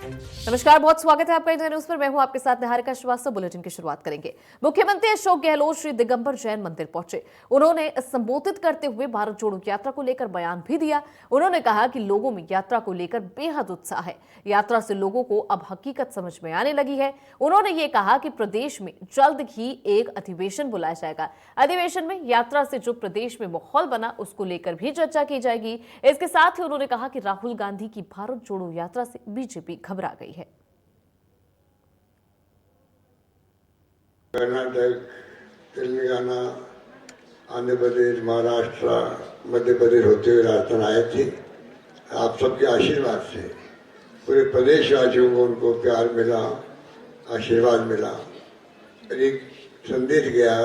नमस्कार, बहुत स्वागत है आपका इंडिया न्यूज पर। मैं हूं आपके साथ निहारिका श्रीवास्तव। बुलेटिन की शुरुआत करेंगे। मुख्यमंत्री अशोक गहलोत श्री दिगंबर जैन मंदिर पहुंचे। उन्होंने संबोधित करते हुए भारत जोड़ो यात्रा को लेकर बयान भी दिया। उन्होंने कहा कि लोगों में यात्रा को लेकर बेहद उत्साह है। यात्रा से लोगों को अब हकीकत समझ में आने लगी है। उन्होंने ये कहा कि प्रदेश में जल्द ही एक अधिवेशन बुलाया जाएगा। अधिवेशन में यात्रा से जो प्रदेश में माहौल बना उसको लेकर भी चर्चा की जाएगी। इसके साथ ही उन्होंने कहा कि राहुल गांधी की भारत जोड़ो यात्रा से बीजेपी घबरा गई है। कर्नाटक, तेलंगाना, आंध्र प्रदेश, महाराष्ट्र, मध्य प्रदेश होते हुए राजस्थान आए थे। आप सबके आशीर्वाद से पूरे प्रदेशवासियों को उनको प्यार मिला, आशीर्वाद मिला। एक संदेश गया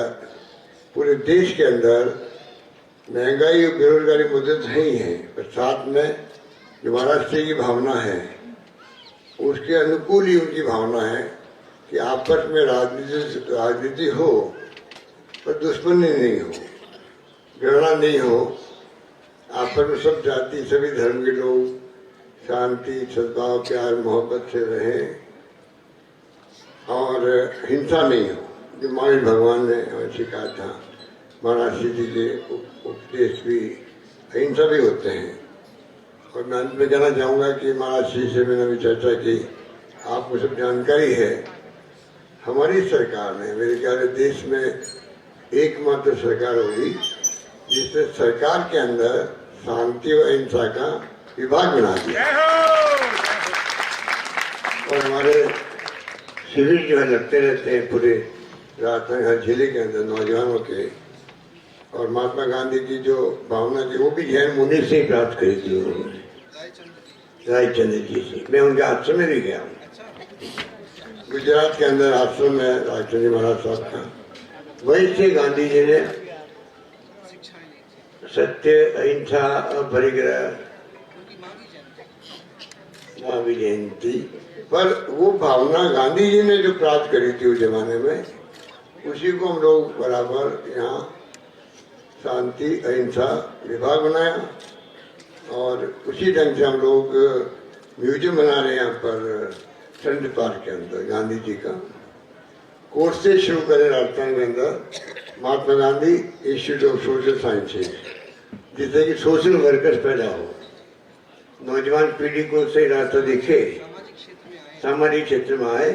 पूरे देश के अंदर। महंगाई और बेरोजगारी मुद्दे तो ही है, पर साथ में जो महाराष्ट्र की भावना है उसके अनुकूल ही उनकी भावना है कि आपस में राजनीति हो पर दुश्मनी नहीं हो, घृणा नहीं हो। आपस में सब जाति सभी धर्म के लोग शांति, सद्भाव, प्यार, मोहब्बत से रहें और हिंसा नहीं हो, जो महावीर भगवान ने हमें सिखाया था। महाराज जी के उपदेश भी अहिंसा भी होते हैं। और मैं अंत में कहना चाहूँगा कि महाराज जी से मैंने अभी चर्चा की, आपको सब जानकारी है। हमारी सरकार ने, मेरे ख्याल से देश में एकमात्र सरकार होगी जिसने सरकार के अंदर शांति और अहिंसा का विभाग बना दिया। और हमारे शिविर जो है लगते रहते हैं पूरे राजस्थान हर जिले के अंदर नौजवानों के। और महात्मा गांधी की जो भावना थी वो भी जैन मुनि से ही प्राप्त करी थी उन्होंने, रायचंद्र जी से। मैं उनके आश्रम में भी गया हूँ। गुजरात के अंदर आश्रम है राजचंद्र महाराज साहब का। वहीं से गांधी जी ने सत्य, अहिंसा और परिग्रह महावीर जयंती, पर वो भावना गांधी जी ने जो प्राप्त करी थी उस जमाने में, उसी को हम लोग बराबर यहाँ शांति अहिंसा विभाग बनाया। और उसी ढंग से हम लोग म्यूजियम बना रहे हैं यहाँ पर फ्रंट पार्क के अंदर गांधी जी का। कोर्स से शुरू करें राजस्थान के अंदर Mahatma Gandhi institute of social sciences, जिससे कि सोशल वर्कर्स पैदा हो, नौजवान पीढ़ी को सही रास्ता दिखे, सामाजिक क्षेत्र में आए,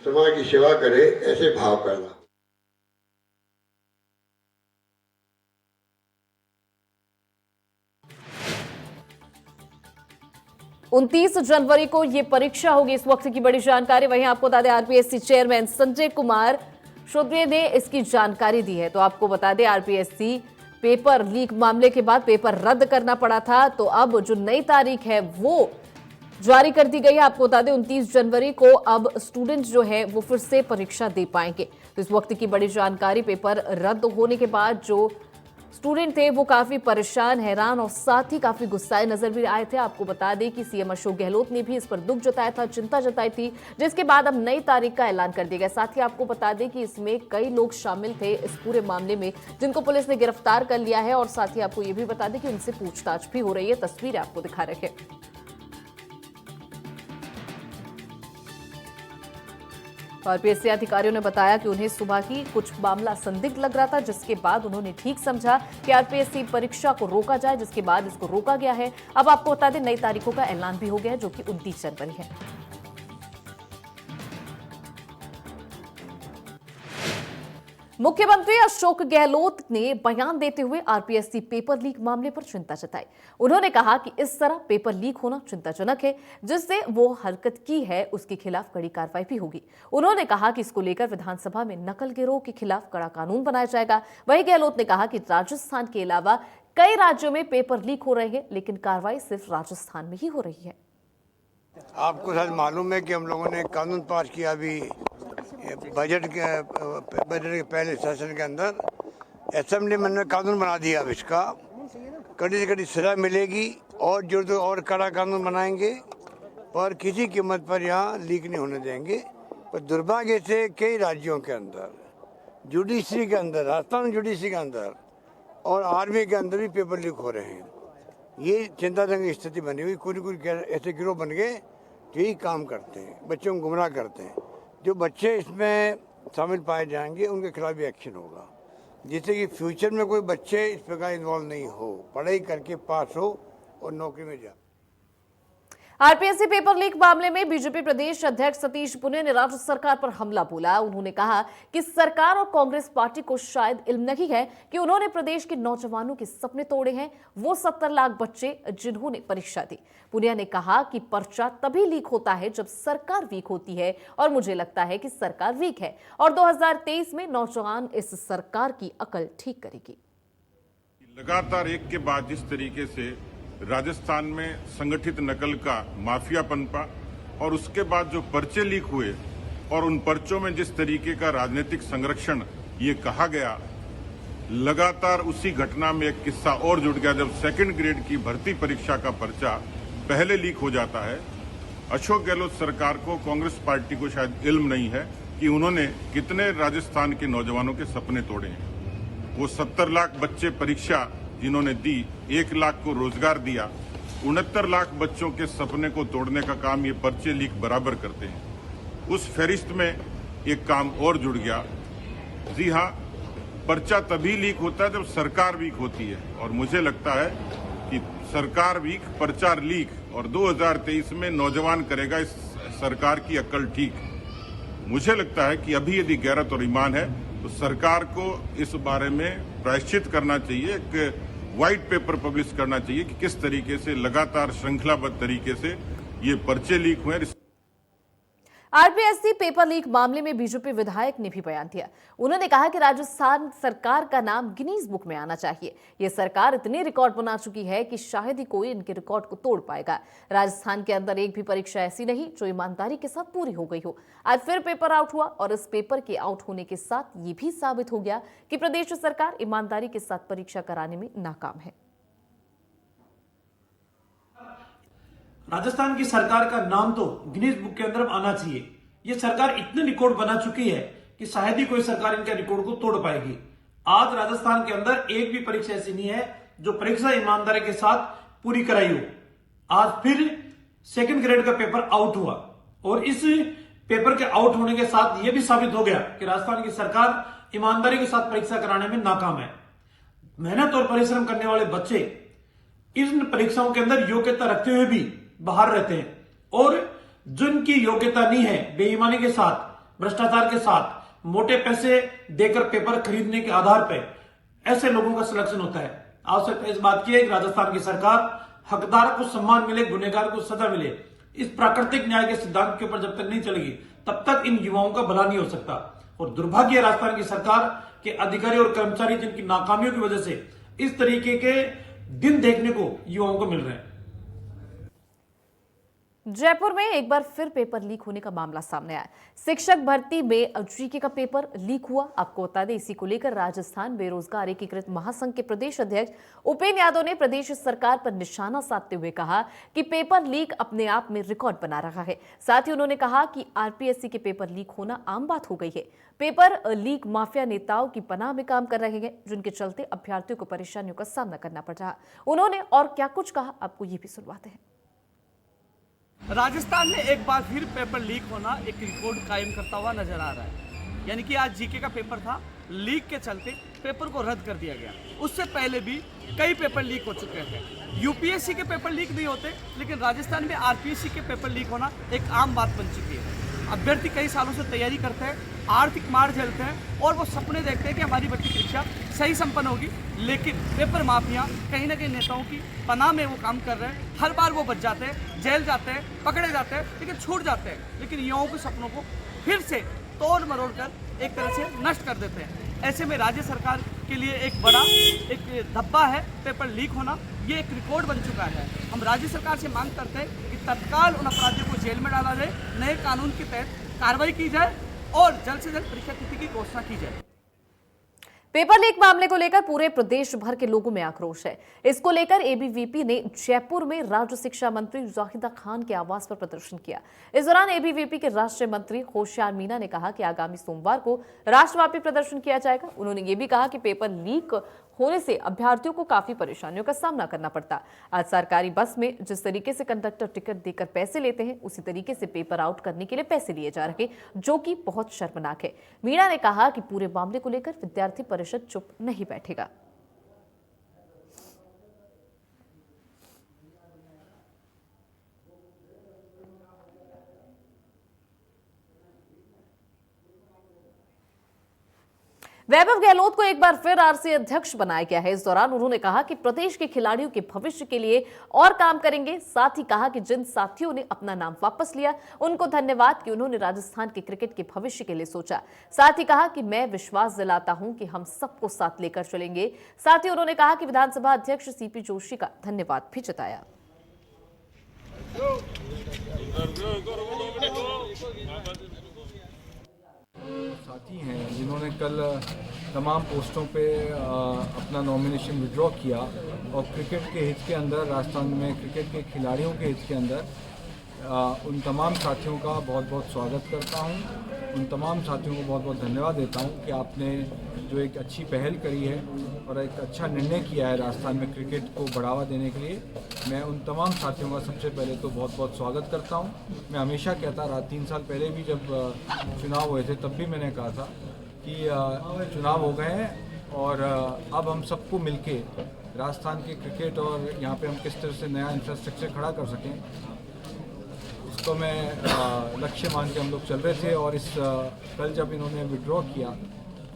समाज की सेवा करे, ऐसे भाव पैदा। 29 जनवरी को ये परीक्षा होगी। इस वक्त की बड़ी जानकारी। वहीं आपको बता दें आरपीएससी चेयरमैन संजय कुमार शोद्रे ने इसकी जानकारी दी है। तो आपको बता दें आरपीएससी पेपर लीक मामले के बाद पेपर रद्द करना पड़ा था, तो अब जो नई तारीख है वो जारी कर दी गई है। आपको बता दें 29 जनवरी को अब स्टूडेंट जो है वो फिर से परीक्षा दे पाएंगे। तो इस वक्त की बड़ी जानकारी, पेपर रद्द होने के बाद जो स्टूडेंट थे वो काफी परेशान, हैरान और साथ ही काफी गुस्साए नजर भी आए थे। आपको बता दें कि सीएम अशोक गहलोत ने भी इस पर दुख जताया था, चिंता जताई थी, जिसके बाद अब नई तारीख का ऐलान कर दिया गया। साथ ही आपको बता दें कि इसमें कई लोग शामिल थे इस पूरे मामले में, जिनको पुलिस ने गिरफ्तार कर लिया है। और साथ ही आपको ये भी बता दें कि उनसे पूछताछ भी हो रही है। तस्वीरें आपको दिखा रहे हैं। आरपीएससी अधिकारियों ने बताया कि उन्हें सुबह ही कुछ मामला संदिग्ध लग रहा था, जिसके बाद उन्होंने ठीक समझा कि आरपीएससी परीक्षा को रोका जाए, जिसके बाद इसको रोका गया है। अब आपको बता दें नई तारीखों का ऐलान भी हो गया है, जो कि 29 जनवरी है। मुख्यमंत्री अशोक गहलोत ने बयान देते हुए आरपीएससी पेपर लीक मामले पर चिंता जताई। उन्होंने कहा कि इस तरह पेपर लीक होना चिंताजनक है, जिससे वो हरकत की है उसके खिलाफ कड़ी कार्रवाई भी होगी। उन्होंने कहा कि इसको लेकर विधानसभा में नकल गिरोह के खिलाफ कड़ा कानून बनाया जाएगा। वहीं गहलोत ने कहा कि राजस्थान के अलावा कई राज्यों में पेपर लीक हो रहे हैं, लेकिन कार्रवाई सिर्फ राजस्थान में ही हो रही है। आपको शायद मालूम है कि हम लोगों ने कानून पास किया अभी बजट के पहले सेशन के अंदर। असेंबली में कानून बना दिया। अब इसका कड़ी से कड़ी सजा मिलेगी और जो तो और कड़ा कानून बनाएंगे, पर किसी कीमत पर यहाँ लीक नहीं होने देंगे। पर दुर्भाग्य से कई राज्यों के अंदर, जुडिशरी के अंदर, राजस्थान जुडिशरी के अंदर और आर्मी के अंदर भी पेपर लीक हो रहे हैं। ये चिंताजनक स्थिति बनी हुई। कुछ ऐसे गिरोह बन गए यही काम करते हैं, बच्चों को गुमराह करते हैं। जो बच्चे इसमें शामिल पाए जाएंगे उनके खिलाफ भी एक्शन होगा, जिससे कि फ्यूचर में कोई बच्चे इस प्रकार इन्वॉल्व नहीं हो, पढ़ाई करके पास हो और नौकरी में जाए। आरपीएससी पेपर लीक मामले में बीजेपी प्रदेश अध्यक्ष सतीश पुनिया ने राज्य सरकार पर हमला बोला। उन्होंने कहा कि सरकार और कांग्रेस पार्टी को शायद इल्म नहीं है कि उन्होंने प्रदेश के नौजवानों के सपने तोड़े हैं, वो 70 लाख बच्चे जिन्होंने परीक्षा दी। पुनिया ने कहा कि पर्चा तभी लीक होता है जब सरकार वीक होती है, और मुझे लगता है कि सरकार वीक है और 2023 में नौजवान इस सरकार की अकल ठीक करेगी। लगातार एक के बाद जिस तरीके से राजस्थान में संगठित नकल का माफिया पनपा और उसके बाद जो पर्चे लीक हुए और उन पर्चों में जिस तरीके का राजनीतिक संरक्षण ये कहा गया, लगातार उसी घटना में एक किस्सा और जुड़ गया जब सेकंड ग्रेड की भर्ती परीक्षा का पर्चा पहले लीक हो जाता है। अशोक गहलोत सरकार को, कांग्रेस पार्टी को शायद इल्म नहीं है कि उन्होंने कितने राजस्थान के नौजवानों के सपने तोड़े हैं। वो 70 लाख बच्चे परीक्षा जिन्होंने दी, 1 लाख को रोजगार दिया, 69 लाख बच्चों के सपने को तोड़ने का काम ये पर्चे लीक बराबर करते हैं। उस फहरिस्त में एक काम और जुड़ गया। जी हां, पर्चा तभी लीक होता है जब सरकार वीक होती है, और मुझे लगता है कि सरकार वीक, पर्चा लीक, और 2023 में नौजवान करेगा इस सरकार की अक्ल ठीक। मुझे लगता है कि अभी यदि गैरत और ईमान है तो सरकार को इस बारे में प्रायश्चित करना चाहिए, एक व्हाइट पेपर पब्लिश करना चाहिए कि किस तरीके से लगातार श्रृंखलाबद्ध तरीके से ये पर्चे लीक हुए। आरपीएससी पेपर लीक मामले में बीजेपी विधायक ने भी बयान दिया। उन्होंने कहा कि राजस्थान सरकार का नाम गिनीज बुक में आना चाहिए। ये सरकार इतने रिकॉर्ड बना चुकी है कि शायद ही कोई इनके रिकॉर्ड को तोड़ पाएगा। राजस्थान के अंदर एक भी परीक्षा ऐसी नहीं जो ईमानदारी के साथ पूरी हो गई हो। आज फिर पेपर आउट हुआ और इस पेपर के आउट होने के साथ ये भी साबित हो गया कि प्रदेश सरकार ईमानदारी के साथ परीक्षा कराने में नाकाम है। राजस्थान की सरकार का नाम तो गिनीज बुक के अंदर आना चाहिए। ये सरकार इतने रिकॉर्ड बना चुकी है कि शायद ही कोई सरकार इनके रिकॉर्ड को तोड़ पाएगी। आज राजस्थान के अंदर एक भी परीक्षा ऐसी नहीं है जो परीक्षा ईमानदारी के साथ पूरी कराई हो। आज फिर सेकंड ग्रेड का पेपर आउट हुआ और इस पेपर के आउट होने के साथ यह भी साबित हो गया कि राजस्थान की सरकार ईमानदारी के साथ परीक्षा कराने में नाकाम है। मेहनत और परिश्रम करने वाले बच्चे इन परीक्षाओं के अंदर योग्यता रखते हुए भी बाहर रहते हैं, और जिनकी योग्यता नहीं है, बेईमानी के साथ, भ्रष्टाचार के साथ, मोटे पैसे देकर पेपर खरीदने के आधार पर ऐसे लोगों का सिलेक्शन होता है। आवश्यकता इस बात की है कि राजस्थान की सरकार हकदार को सम्मान मिले, गुनहगार को सजा मिले। इस प्राकृतिक न्याय के सिद्धांत के ऊपर जब तक नहीं चलेगी तब तक इन युवाओं का भला नहीं हो सकता। और दुर्भाग्य है राजस्थान की सरकार के अधिकारी और कर्मचारी जिनकी नाकामियों की वजह से इस तरीके के दिन देखने को युवाओं को मिल रहे हैं। जयपुर में एक बार फिर पेपर लीक होने का मामला सामने आया। शिक्षक भर्ती में जीके का पेपर लीक हुआ। आपको बता दें, इसी को लेकर राजस्थान बेरोजगार एकीकृत महासंघ के प्रदेश अध्यक्ष उपेन्द्र यादव ने प्रदेश सरकार पर निशाना साधते हुए कहा कि पेपर लीक अपने आप में रिकॉर्ड बना रहा है। साथ ही उन्होंने कहा कि आरपीएससी के पेपर लीक होना आम बात हो गई है। पेपर लीक माफिया नेताओं की पनाह में काम कर रहे हैं, जिनके चलते अभ्यर्थियों को परेशानियों का सामना करना पड़ रहा। उन्होंने और क्या कुछ कहा, आपको ये भी सुनवाते हैं। राजस्थान में एक बार फिर पेपर लीक होना एक रिकॉर्ड कायम करता हुआ नजर आ रहा है। यानी कि आज जीके का पेपर था, लीक के चलते पेपर को रद्द कर दिया गया। उससे पहले भी कई पेपर लीक हो चुके थे। यूपीएससी के पेपर लीक नहीं होते, लेकिन राजस्थान में आरपीएससी के पेपर लीक होना एक आम बात बन चुकी है। अभ्यर्थी कई सालों से तैयारी करते हैं, आर्थिक मार झेलते हैं और वो सपने देखते हैं कि हमारी भर्ती परीक्षा सही संपन्न होगी, लेकिन पेपर माफिया कहीं ना कहीं नेताओं की पनाह में वो काम कर रहे हैं। हर बार वो बच जाते हैं, जेल जाते हैं, पकड़े जाते हैं, लेकिन छूट जाते हैं, लेकिन युवाओं के सपनों को फिर से तोड़ मरोड़ कर एक तरह से नष्ट कर देते हैं। ऐसे में राज्य सरकार के लिए एक बड़ा एक धब्बा है पेपर लीक होना। ये एक रिकॉर्ड बन चुका है। हम राज्य सरकार से मांग करते हैं कि तत्काल उन अपराधियों को जेल में डाला जाए, नए कानून के तहत कार्रवाई की जाए और जल्द से जल्द परीक्षा तिथि की घोषणा की जाए। पेपर लीक मामले को लेकर पूरे प्रदेश भर के लोगों में आक्रोश है। इसको लेकर एबीवीपी ने जयपुर में राज्य शिक्षा मंत्री जाहिदा खान के आवास पर प्रदर्शन किया। इस दौरान एबीवीपी के राष्ट्रीय मंत्री होशियार मीणा ने कहा कि आगामी सोमवार को राष्ट्रव्यापी प्रदर्शन किया जाएगा। उन्होंने ये भी कहा कि पेपर लीक होने से अभ्यर्थियों को काफी परेशानियों का सामना करना पड़ता। आज सरकारी बस में जिस तरीके से कंडक्टर टिकट देकर पैसे लेते हैं, उसी तरीके से पेपर आउट करने के लिए पैसे लिए जा रहे, जो कि बहुत शर्मनाक है। मीणा ने कहा कि पूरे मामले को लेकर विद्यार्थी परिषद चुप नहीं बैठेगा। वैभव गहलोत को एक बार फिर आरसीए अध्यक्ष बनाया गया है। इस दौरान उन्होंने कहा कि प्रदेश के खिलाड़ियों के भविष्य के लिए और काम करेंगे। साथ ही कहा कि जिन साथियों ने अपना नाम वापस लिया, उनको धन्यवाद कि उन्होंने राजस्थान के क्रिकेट के भविष्य के लिए सोचा। साथ ही कहा कि मैं विश्वास दिलाता हूं कि हम सबको साथ लेकर चलेंगे। साथ ही उन्होंने कहा कि विधानसभा अध्यक्ष सीपी जोशी का धन्यवाद भी जताया। साथी हैं जिन्होंने कल तमाम पोस्टों पे अपना नॉमिनेशन विड्रॉ किया और क्रिकेट के हित के अंदर, राजस्थान में क्रिकेट के खिलाड़ियों के हित के अंदर उन तमाम साथियों का बहुत बहुत स्वागत करता हूं। उन तमाम साथियों को बहुत बहुत धन्यवाद देता हूं कि आपने जो एक अच्छी पहल करी है और एक अच्छा निर्णय किया है राजस्थान में क्रिकेट को बढ़ावा देने के लिए। मैं उन तमाम साथियों का सबसे पहले तो बहुत बहुत स्वागत करता हूं। मैं हमेशा कहता रहा, 3 साल पहले भी जब चुनाव हुए थे तब भी मैंने कहा था कि चुनाव हो गए हैं और अब हम सबको मिलके राजस्थान के क्रिकेट और यहाँ पे हम किस तरह से नया इंफ्रास्ट्रक्चर खड़ा कर सकें, इसको मैं लक्ष्य मान के हम लोग चल रहे थे। और इस कल जब इन्होंने विड्रॉ किया,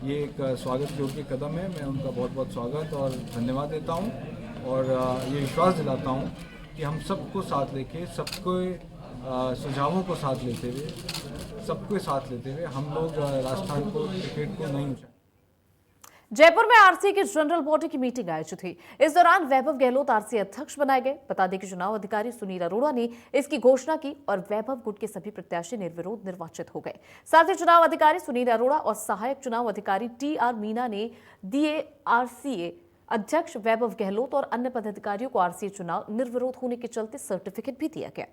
ये एक स्वागत योग्य कदम है। मैं उनका बहुत बहुत स्वागत और धन्यवाद देता हूँ और ये विश्वास दिलाता हूँ कि हम सबको साथ लेके, सबको सुझावों को साथ लेते हुए, सबको साथ लेते हुए हम लोग राजस्थान को, क्रिकेट को नहीं ऊंचा। जयपुर में आरसीए की जनरल बॉडी की मीटिंग आयोजित हुई। इस दौरान वैभव गहलोत आरसीए अध्यक्ष बनाए गए। बता दें कि चुनाव अधिकारी सुनील अरोड़ा ने इसकी घोषणा की और वैभव गुट के सभी प्रत्याशी निर्विरोध निर्वाचित हो गए। साथ ही चुनाव अधिकारी सुनील अरोड़ा और सहायक चुनाव अधिकारी टीआर मीना ने दिए आरसीए अध्यक्ष वैभव गहलोत और अन्य पदाधिकारियों को आरसीए चुनाव निर्विरोध होने के चलते सर्टिफिकेट भी दिया गया।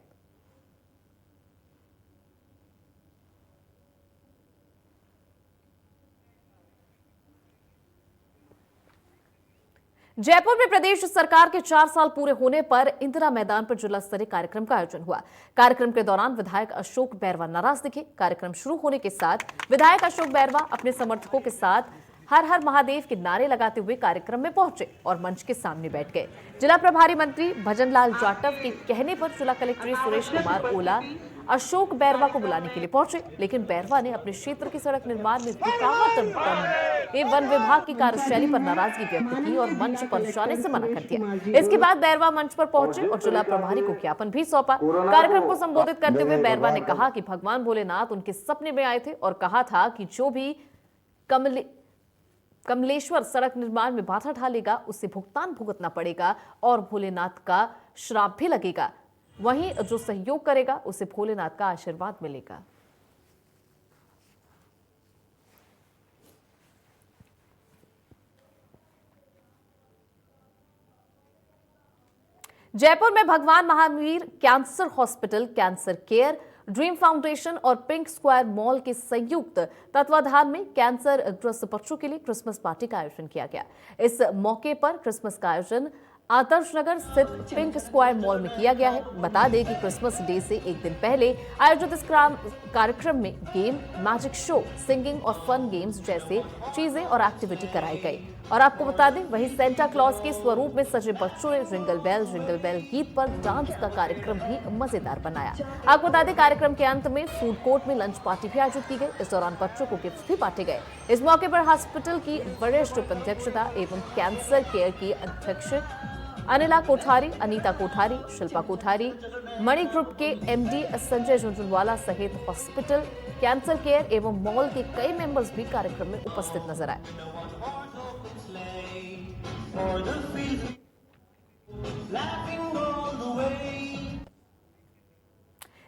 जयपुर में प्रदेश सरकार के 4 साल पूरे होने पर इंदिरा मैदान पर जिला स्तरीय कार्यक्रम का आयोजन हुआ। कार्यक्रम के दौरान विधायक अशोक बैरवा नाराज दिखे। कार्यक्रम शुरू होने के साथ विधायक अशोक बैरवा अपने समर्थकों के साथ हर हर महादेव के नारे लगाते हुए कार्यक्रम में पहुंचे और मंच के सामने बैठ गए। जिला प्रभारी मंत्री भजनलाल जाटव के कहने पर जिला कलेक्टर सुरेश कुमार ओला अशोक बैरवा को बुलाने के लिए पहुंचे, लेकिन बैरवा ने अपने क्षेत्र की सड़क निर्माण में रुकावट एवं वन विभाग की कार्यशैली पर नाराजगी व्यक्त की और मंच पर जाने से मना कर दिया। इसके बाद बैरवा मंच पर पहुंचे और जिला प्रभारी को ज्ञापन भी सौंपा। कार्यक्रम को संबोधित करते हुए बैरवा ने कहा कि भगवान भोलेनाथ उनके सपने में आए थे और कहा था कि जो भी कमलेश्वर सड़क निर्माण में बाधा डालेगा उसे भुगतान भुगतना पड़ेगा और भोलेनाथ का श्राप भी लगेगा। वहीं जो सहयोग करेगा उसे भोलेनाथ का आशीर्वाद मिलेगा। जयपुर में भगवान Mahavir cancer hospital, cancer care, dream foundation और पिंक स्क्वायर मॉल के संयुक्त तत्वाधान में कैंसर ग्रस्त बच्चों के लिए क्रिसमस पार्टी का आयोजन किया गया। इस मौके पर क्रिसमस का आयोजन आदर्श नगर स्थित पिंक स्क्वायर मॉल में किया गया है। बता दें कि क्रिसमस डे से एक दिन पहले आयोजित इस कार्यक्रम में गेम, मैजिक शो, सिंगिंग और फन गेम्स जैसे चीजें और एक्टिविटी कराई गई। और आपको बता दें, वहीं सेंटा क्लॉज के स्वरूप में सजे बच्चों ने जिंगल बेल गीत पर डांस का कार्यक्रम भी मजेदार बनाया। आपको बता दें, कार्यक्रम के अंत में फूड कोर्ट में लंच पार्टी भी आयोजित की गई। इस दौरान बच्चों को गिफ्ट भी बांटे गए। इस मौके पर हॉस्पिटल की वरिष्ठ अध्यक्षता एवं कैंसर केयर की अध्यक्ष अनिला कोठारी, अनीता कोठारी, शिल्पा कोठारी, मणि ग्रुप के एमडी संजय झुंझुनवाला सहित हॉस्पिटल, कैंसर केयर एवं मॉल के कई मेंबर्स भी कार्यक्रम में उपस्थित नजर आए।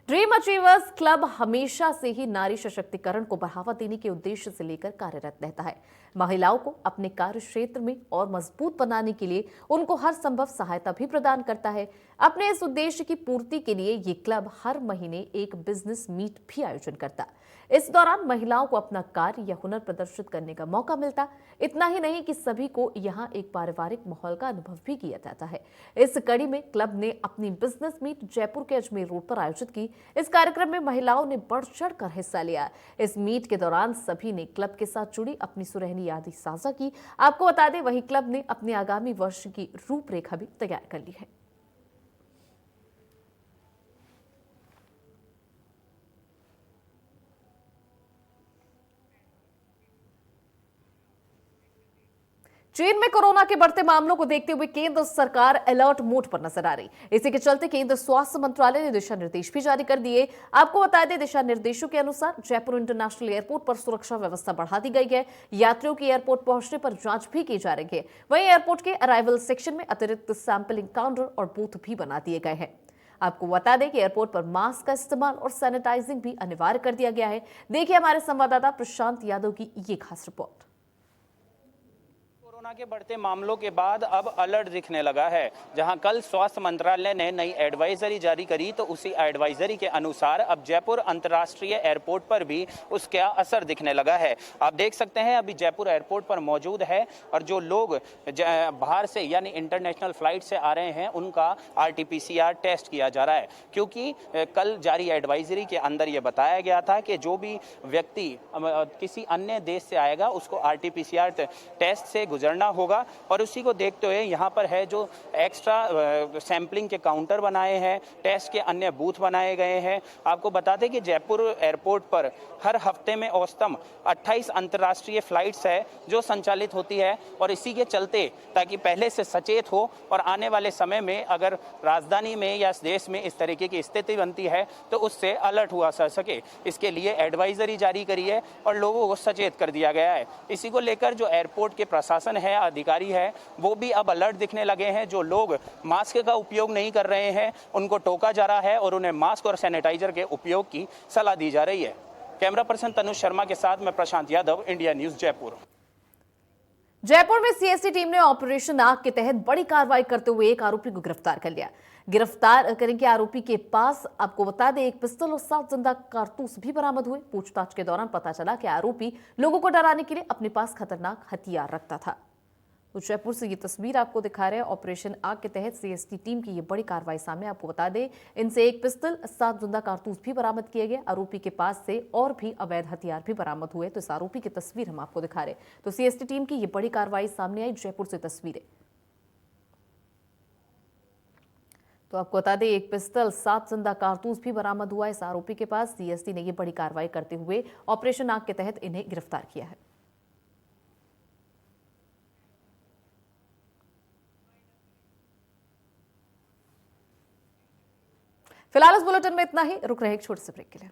ड्रीम अचीवर्स क्लब हमेशा से ही नारी सशक्तिकरण को बढ़ावा देने के उद्देश्य से लेकर कार्यरत रहता है। महिलाओं को अपने कार्य क्षेत्र में और मजबूत बनाने के लिए उनको हर संभव सहायता भी प्रदान करता है। अपने इस उद्देश्य की पूर्ति के लिए ये क्लब हर महीने एक बिजनेस मीट भी आयोजन करता। इस दौरान महिलाओं को अपना कार्य या हुनर प्रदर्शित करने का मौका मिलता। इतना ही नहीं कि सभी को यहाँ एक पारिवारिक माहौल का अनुभव भी किया जाता है। इस कड़ी में क्लब ने अपनी बिजनेस मीट जयपुर के अजमेर रोड पर आयोजित की। इस कार्यक्रम में महिलाओं ने बढ़ चढ़ कर हिस्सा लिया। इस मीट के दौरान सभी ने क्लब के साथ जुड़ी अपनी सुनहरी यादें साझा की। आपको बता दें, वही क्लब ने अपने आगामी वर्ष की रूपरेखा भी तैयार कर ली है। चीन में कोरोना के बढ़ते मामलों को देखते हुए केंद्र सरकार अलर्ट मोड पर नजर आ रही। इसी के चलते केंद्र स्वास्थ्य मंत्रालय ने दिशा निर्देश भी जारी कर दिए। आपको बता दें, दिशा निर्देशों के अनुसार जयपुर इंटरनेशनल एयरपोर्ट पर सुरक्षा व्यवस्था बढ़ा दी गई है। यात्रियों की एयरपोर्ट पहुंचने पर जांच भी की जा रही है। वहीं एयरपोर्ट के अराइवल सेक्शन में अतिरिक्त सैंपलिंग काउंटर और बूथ भी बना दिए गए हैं। आपको बता दें कि एयरपोर्ट पर मास्क का इस्तेमाल और सैनिटाइजिंग भी अनिवार्य कर दिया गया है। देखिए हमारे संवाददाता प्रशांत यादव की ये खास रिपोर्ट। कोरोना के बढ़ते मामलों के बाद अब अलर्ट दिखने लगा है। जहां कल स्वास्थ्य मंत्रालय ने नई एडवाइजरी जारी करी, तो उसी एडवाइजरी के अनुसार अब जयपुर अंतर्राष्ट्रीय एयरपोर्ट पर भी उसका असर दिखने लगा है। आप देख सकते हैं अभी जयपुर एयरपोर्ट पर मौजूद है और जो लोग बाहर से यानी इंटरनेशनल फ्लाइट से आ रहे हैं उनका RT-PCR टेस्ट किया जा रहा है, क्योंकि कल जारी एडवाइजरी के अंदर ये बताया गया था कि जो भी व्यक्ति किसी अन्य देश से आएगा उसको RT-PCR टेस्ट से गुजरना होगा। और उसी को देखते हुए यहाँ पर है जो एक्स्ट्रा सैंपलिंग के काउंटर बनाए हैं, टेस्ट के अन्य बूथ बनाए गए हैं। आपको बता दें कि जयपुर एयरपोर्ट पर हर हफ्ते में औसतन 28 अंतर्राष्ट्रीय फ्लाइट्स है जो संचालित होती है। और इसी के चलते ताकि पहले से सचेत हो और आने वाले समय में अगर राजधानी में या देश में इस तरीके की स्थिति बनती है तो उससे अलर्ट हुआ जा सके, इसके लिए एडवाइजरी जारी करी है और लोगों को सचेत कर दिया गया है। इसी को लेकर जो एयरपोर्ट के प्रशासन है, अधिकारी है, वो भी अब अलर्ट दिखने लगे हैं। जो लोग मास्क का उपयोग नहीं कर रहे हैं उनको टोका जा रहा है और उन्हें मास्क और सैनिटाइजर के उपयोग की सलाह दी जा रही है। कैमरा पर्सन तनुज शर्मा के साथ मैं प्रशांत यादव, इंडिया न्यूज जयपुर। जयपुर में सीएसटी टीम ने ऑपरेशन आग के तहत बड़ी कार्रवाई करते हुए एक आरोपी को गिरफ्तार कर लिया। गिरफ्तार करेंगे आरोपी के पास आपको बता दें एक पिस्तौल और 7 जिंदा कारतूस भी बरामद हुए। पूछताछ के दौरान पता चला कि आरोपी लोगों को डराने के लिए अपने पास खतरनाक हथियार रखता था। तो जयपुर से ये तस्वीर आपको दिखा रहे हैं। ऑपरेशन आग के तहत सीएसटी टीम की ये बड़ी कार्रवाई सामने। आपको बता दें इनसे एक पिस्तौल, 7 जिंदा कारतूस भी बरामद किए गए। आरोपी के पास से और भी अवैध हथियार भी बरामद हुए। तो इस आरोपी की तस्वीर हम आपको दिखा रहे हैं। तो सीएसटी टीम की ये बड़ी कार्रवाई सामने आई। जयपुर से तस्वीरें तो आपको बता दें एक पिस्तौल, 7 जिंदा कारतूस भी बरामद हुआ इस आरोपी के पास। सीएसटी ने ये बड़ी कार्रवाई करते हुए ऑपरेशन आग के तहत इन्हें गिरफ्तार किया है। फिलहाल इस बुलेटिन में इतना ही। रुक रहे एक छोटे से ब्रेक के लिए।